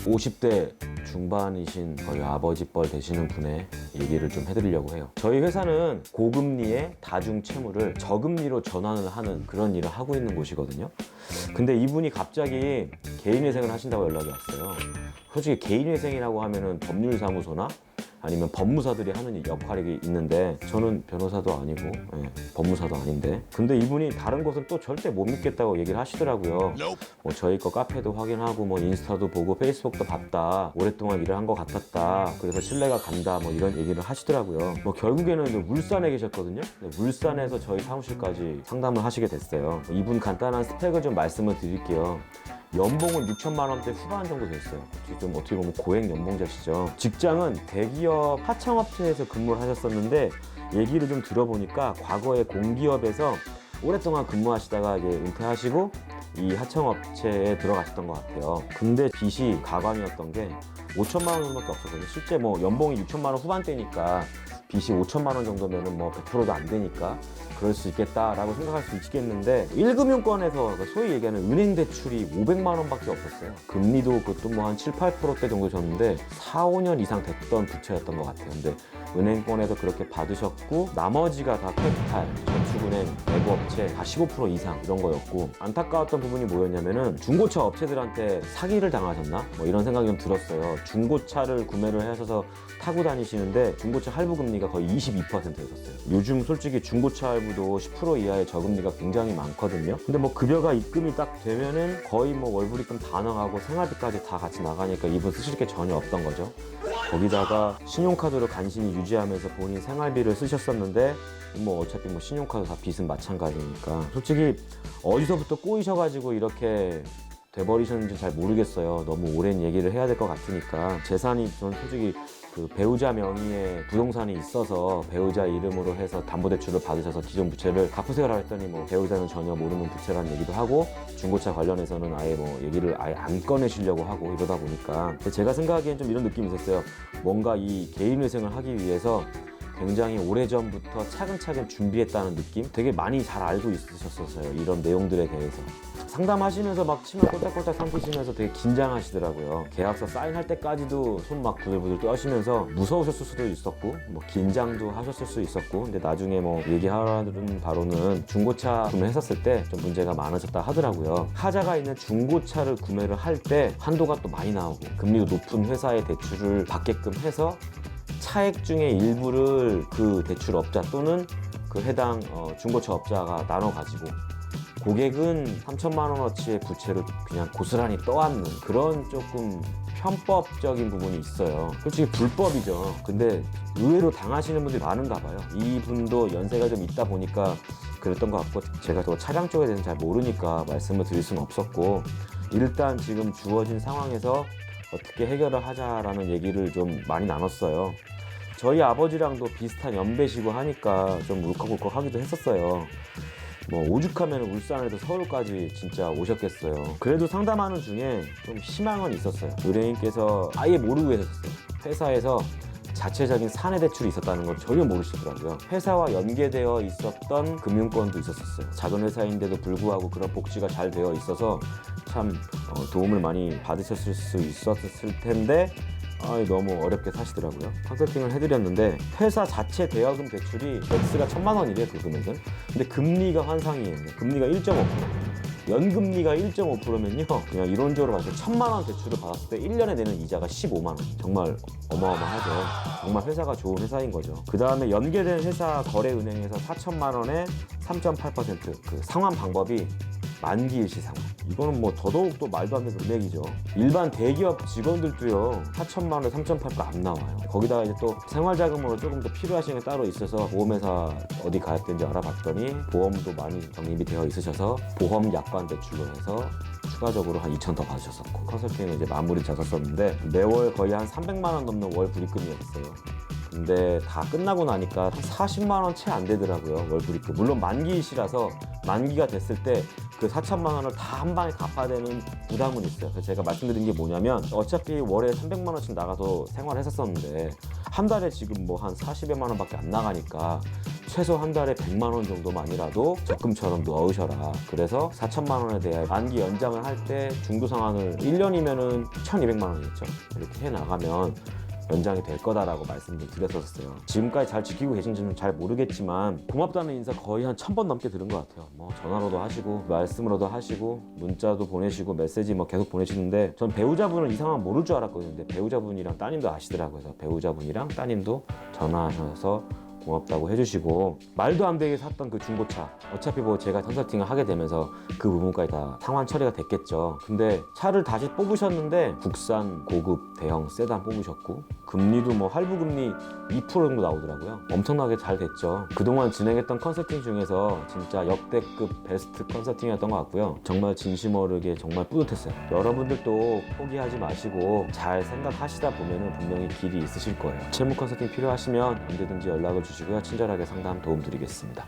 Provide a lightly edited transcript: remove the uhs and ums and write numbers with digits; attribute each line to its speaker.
Speaker 1: 50대 중반이신 거의 아버지 뻘 되시는 분의 얘기를 좀 해드리려고 해요. 저희 회사는 고금리의 다중 채무를 저금리로 전환을 하는 그런 일을 하고 있는 곳이거든요. 근데 이분이 갑자기 개인회생을 하신다고 연락이 왔어요. 솔직히 개인회생이라고 하면은 법률사무소나 아니면 법무사들이 하는 역할이 있는데 저는 변호사도 아니고 법무사도 아닌데 근데 이분이 다른 곳은 또 절대 못 믿겠다고 얘기를 하시더라고요. 뭐 저희 거 카페도 확인하고 뭐 인스타도 보고 페이스북도 봤다, 오랫동안 일을 한 것 같았다, 그래서 신뢰가 간다, 뭐 이런 얘기를 하시더라고요. 뭐 결국에는 이제 울산에 계셨거든요. 울산에서 저희 사무실까지 상담을 하시게 됐어요. 이분 간단한 스펙을 좀 말씀을 드릴게요. 연봉은 6천만 원대 후반 정도 됐어요. 지금 어떻게 보면 고액 연봉자시죠. 직장은 대기업 하청업체에서 근무를 하셨었는데 얘기를 좀 들어보니까 과거에 공기업에서 오랫동안 근무하시다가 이제 은퇴하시고 이 하청업체에 들어가셨던 것 같아요. 근데 빚이 가관이었던 게 5천만 원 정도밖에 없었거든요. 실제 뭐 연봉이 6천만 원 후반대니까 빚이 5천만 원 정도면은 뭐 100%도 안 되니까 그럴 수 있겠다라고 생각할 수 있겠는데 1금융권에서 소위 얘기하는 은행 대출이 500만 원밖에 없었어요. 금리도 그것도 뭐 한 7, 8%대 정도 줬는데 4, 5년 이상 됐던 부채였던 것 같아요. 근데 은행권에서 그렇게 받으셨고 나머지가 다 캐피탈, 저축은행, 내부업체 다 15% 이상 이런 거였고 안타까웠던 부분이 뭐였냐면은 중고차 업체들한테 사기를 당하셨나? 뭐 이런 생각이 좀 들었어요. 중고차를 구매를 하셔서 타고 다니시는데 중고차 할부 금리가 거의 22%였었어요. 요즘 솔직히 중고차 할부도 10% 이하의 저금리가 굉장히 많거든요. 근데 뭐 급여가 입금이 딱 되면은 거의 뭐 월불입금 다 나가고 생활비까지 다 같이 나가니까 이분 쓰실 게 전혀 없던 거죠. 거기다가 신용카드로 간신히 유지하면서 본인 생활비를 쓰셨었는데 뭐 어차피 뭐 신용카드 다 빚은 마찬가지니까 솔직히 어디서부터 꼬이셔가지고 이렇게 돼버리셨는지 잘 모르겠어요. 너무 오랜 얘기를 해야 될 것 같으니까 재산이 저는 솔직히 그 배우자 명의의 부동산이 있어서 배우자 이름으로 해서 담보대출을 받으셔서 기존 부채를 갚으세요라고 했더니 뭐 배우자는 전혀 모르는 부채라는 얘기도 하고 중고차 관련해서는 아예 뭐 얘기를 아예 안 꺼내시려고 하고 이러다 보니까 근데 제가 생각하기엔 좀 이런 느낌이 있었어요. 뭔가 이 개인회생을 하기 위해서 굉장히 오래전부터 차근차근 준비했다는 느낌? 되게 많이 잘 알고 있으셨었어요. 이런 내용들에 대해서. 상담하시면서 막 침을 꼴딱꼴딱 삼키시면서 되게 긴장하시더라고요. 계약서 사인할 때까지도 손 막 부들부들 떠시면서 무서우셨을 수도 있었고 뭐 긴장도 하셨을 수 있었고 근데 나중에 뭐 얘기하는 바로는 중고차 구매했었을 때 좀 문제가 많아졌다 하더라고요. 하자가 있는 중고차를 구매를 할 때 한도가 또 많이 나오고 금리도 높은 회사의 대출을 받게끔 해서 차액 중에 일부를 그 대출업자 또는 그 해당 중고차 업자가 나눠 가지고 고객은 3천만 원어치의 부채를 그냥 고스란히 떠안는 그런 조금 편법적인 부분이 있어요. 솔직히 불법이죠. 근데 의외로 당하시는 분들이 많은가 봐요. 이분도 연세가 좀 있다 보니까 그랬던 것 같고 제가 저 차량 쪽에 대해서는 잘 모르니까 말씀을 드릴 수는 없었고 일단 지금 주어진 상황에서 어떻게 해결을 하자라는 얘기를 좀 많이 나눴어요. 저희 아버지랑도 비슷한 연배시고 하니까 좀 울컥울컥 하기도 했었어요. 뭐 오죽하면 울산에서 서울까지 진짜 오셨겠어요. 그래도 상담하는 중에 좀 희망은 있었어요. 의뢰인께서 아예 모르고 계셨어요. 회사에서 자체적인 사내 대출이 있었다는 걸 전혀 모르시더라고요. 회사와 연계되어 있었던 금융권도 있었어요. 작은 회사인데도 불구하고 그런 복지가 잘 되어 있어서 참 도움을 많이 받으셨을 수 있었을 텐데 너무 어렵게 사시더라고요. 컨설팅을 해드렸는데 회사 자체 대여금 대출이 맥스가 1,000만 원이래요. 그 금액은. 근데 금리가 환상이에요. 금리가 1.5%. 연금리가 1.5%면요 그냥 이론적으로 봤을 때 1,000만 원 대출을 받았을 때 1년에 내는 이자가 15만 원. 정말 어마어마하죠. 정말 회사가 좋은 회사인 거죠. 그 다음에 연계된 회사 거래은행에서 4천만 원에 3.8%그 상환 방법이 만기일시 상환. 이거는 뭐 더더욱 또 말도 안 되는 금액이죠. 일반 대기업 직원들도요 4천만 원에 3.8도 안 나와요. 거기다가 이제 또 생활자금으로 조금 더 필요하신 게 따로 있어서 보험회사 어디 가입된지 알아봤더니 보험도 많이 적립이 되어 있으셔서 보험 약관 대출로 해서 추가적으로 한 2천 더 받으셨었고 컨설팅은 이제 마무리 잡았었는데 매월 거의 한 300만 원 넘는 월 불입금이었어요. 근데 다 끝나고 나니까 한 40만 원 채 안 되더라고요. 월 불입금. 물론 만기일시라서 만기가 됐을 때 그 4천만 원을 다 한 방에 갚아야 되는 부담은 있어요. 그래서 제가 말씀드린 게 뭐냐면 어차피 월에 300만 원씩 나가서 생활했었었는데 한 달에 지금 뭐 한 40여만 원밖에 안 나가니까 최소 한 달에 100만 원 정도만이라도 적금처럼 넣으셔라. 그래서 4천만 원에 대해 만기 연장을 할 때 중도 상환을 1년이면은 1,200만 원이었죠. 이렇게 해 나가면 연장이 될 거다라고 말씀을 드렸었어요. 지금까지 잘 지키고 계신지는 잘 모르겠지만 고맙다는 인사 거의 한 1,000번 넘게 들은 것 같아요. 뭐 전화로도 하시고 말씀으로도 하시고 문자도 보내시고 메시지 뭐 계속 보내시는데 전 배우자분은 이 상황 모를 줄 알았거든요. 근데 배우자분이랑 따님도 아시더라고요. 그래서 배우자분이랑 따님도 전화하셔서 고맙다고 해주시고, 말도 안 되게 샀던 그 중고차, 어차피 뭐 제가 컨설팅을 하게 되면서 그 부분까지 다 상환 처리가 됐겠죠. 근데 차를 다시 뽑으셨는데 국산 고급 대형 세단 뽑으셨고, 금리도 뭐 할부금리 2% 정도 나오더라고요. 엄청나게 잘 됐죠. 그동안 진행했던 컨설팅 중에서 진짜 역대급 베스트 컨설팅이었던 것 같고요. 정말 진심 어르게 정말 뿌듯했어요. 여러분들도 포기하지 마시고 잘 생각하시다 보면은 분명히 길이 있으실 거예요. 채무 컨설팅 필요하시면 언제든지 연락을 주시고요. 친절하게 상담 도움 드리겠습니다.